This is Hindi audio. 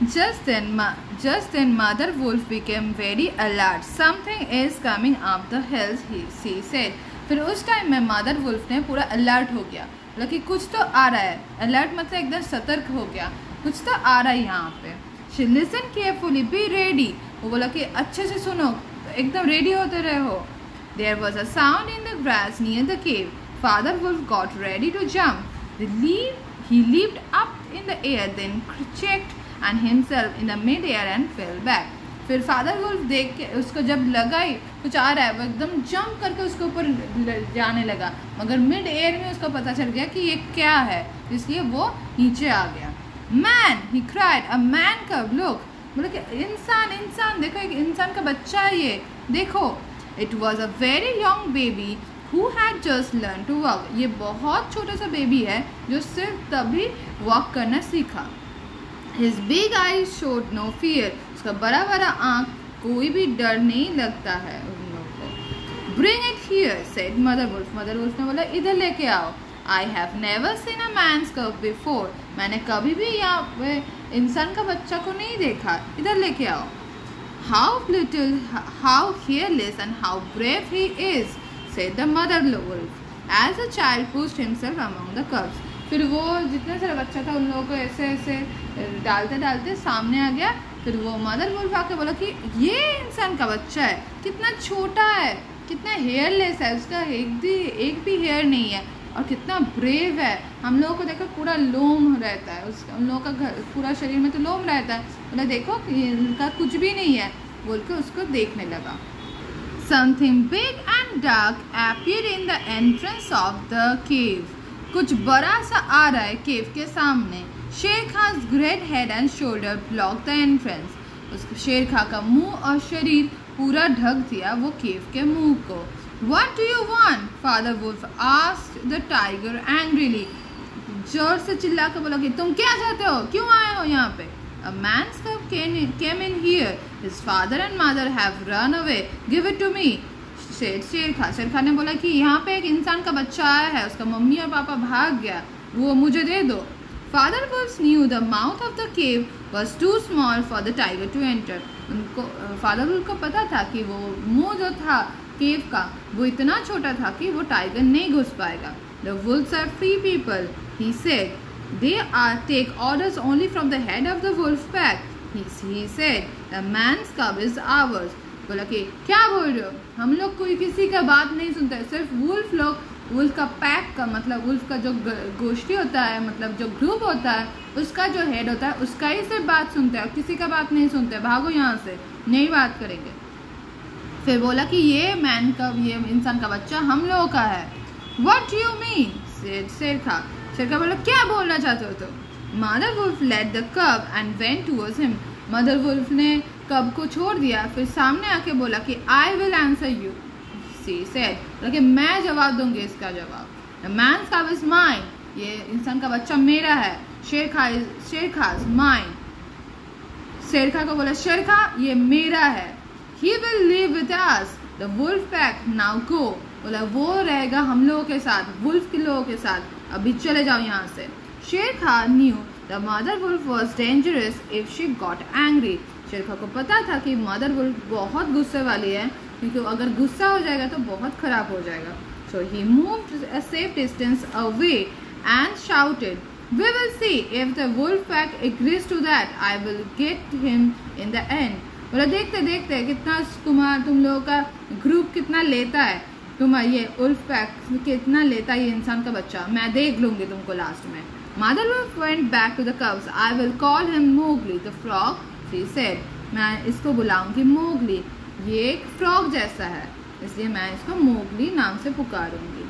Just then Mother Wolf became very alert. Something is coming up the hills, she said. फिर उस टाइम में मदर वुल्फ ने पूरा अलर्ट हो गया, बोला कि कुछ तो आ रहा है। अलर्ट मतलब एकदम सतर्क हो गया, कुछ तो आ रहा है यहाँ पे। She listened carefully, be ready. वो बोला कि अच्छे से सुनो, एकदम रेडी होते रहो। There was a sound in the grass near the cave. Father Wolf got ready to jump. He leaped up in the air, then checked and himself in the mid-air and fell back. फिर फादर वुल्फ देख के उसको जब लगा ही कुछ आ रहा है, वो एकदम जंप करके उसके ऊपर जाने लगा, मगर मिड एयर में उसको पता चल गया कि ये क्या है, इसलिए वो नीचे आ गया। Man, he cried, a man कब, लुक, बोले कि इंसान देखो, एक इंसान का बच्चा है ये, देखो। It was a very young baby who had just learn to walk. ये बहुत छोटा सा बेबी है जो सिर्फ तभी वॉक करना सीखा। His big eyes showed no fear. उसका बड़ा बड़ा आँख कोई भी डर नहीं लगता है उन लोगों को। Bring it here, said Mother Wolf. Mother Wolf ने बोला इधर लेके आओ। I have never seen a man's cub before. मैंने कभी भी यहाँ पे इंसान का बच्चा को नहीं देखा, इधर लेके आओ। How little, how hairless and how brave he is, said the Mother Wolf, as the child pushed himself among the cubs. फिर वो जितना सारा बच्चा था उन लोगों को ऐसे ऐसे डालते डालते सामने आ गया। फिर वो मदर वुल्फ आके बोला कि ये इंसान का बच्चा है, कितना छोटा है, कितना हेयरलेस है, उसका एक भी हेयर नहीं है, और कितना ब्रेव है। हम लोगों को देखो पूरा लोम रहता है, उन लोगों का पूरा शरीर में तो लोम रहता है, बोला देखो इनका कुछ भी नहीं है, बोल के उसको देखने लगा। Something big and dark appeared in the entrance of the cave. कुछ बड़ा सा आ रहा है केव के सामने। शेर खास great head and shoulder block the entrance. उसके शेर खा का मुंह और शरीर पूरा ढक दिया वो केव के मुंह को। What do you want? Father Wolf asked the tiger angrily. जोर से चिल्ला कर बोला कि तुम क्या चाहते हो, क्यों आए हो यहाँ पे? A man's cub came in here. His father and mother have run away. Give it to me. शेर खा ने बोला कि यहाँ पे एक इंसान का बच्चा आया है, उसका मम्मी और पापा भाग गया, वो मुझे दे दो। Father wolf knew the mouth of the cave was too small for the tiger to enter. उनको फादर वुल्फ को पता था कि वो मुंह जो था केव का वो इतना छोटा था कि वो टाइगर नहीं घुस पाएगा। The wolfs are free people, he said, they are take orders only from the head of the wolf pack. He said, the man's cub is ours. बोला कि क्या बोल रहे हो, हम लोग कोई किसी का बात नहीं सुनते, सिर्फ वुल्फ लोग, वुल्फ का पैक का मतलब वुल्फ का जो गोष्ठी होता है, मतलब जो ग्रुप होता है, उसका जो हेड होता है उसका ही सिर्फ बात सुनते हैं, किसी का बात नहीं सुनते, भागो यहाँ से, नहीं बात करेंगे। फिर बोला कि ये मैन का, ये इंसान का बच्चा हम लोगों का है। What do you mean? शेर खा बोला क्या बोलना चाहते हो तुम? Mother wolf led the cub and went towards him. Mother wolf ने कब को छोड़ दिया, फिर सामने आके बोला कि I will answer you, she said, कि मैं जवाब दूंगी इसका जवाब। The man's cub is mine, ये इंसान का बच्चा मेरा है। शेर खा इज माइन। शेर खा को बोला शेर खा ये मेरा है। He will live with us the wolf pack, now go, बोला वो रहेगा हम लोगों के साथ, वुल्फ के लोगों के साथ, अभी चले जाओ यहाँ से। Shere Khan knew the mother wolf was dangerous if she got angry. Shere Khan को पता था कि मदर वुल्फ बहुत गुस्से वाली है, क्योंकि अगर गुस्सा हो जाएगा तो बहुत खराब हो जाएगा। So he moved a safe distance away and shouted, we will see if the wolf pack agrees to that, I will get him in the end. बोला देखते देखते कितना तुम लोगों का ग्रुप कितना लेता है, ये वुल्फ पैक कितना लेता है ये इंसान का बच्चा, मैं देख लूंगी तुमको लास्ट में। Mother wolf went back to the cubs, I will call him Mowgli the frog, she said, मैं इसको बुलाऊंगी मोगली, ये एक फ्रॉग जैसा है, इसलिए मैं इसको मोगली नाम से पुकारूंगी।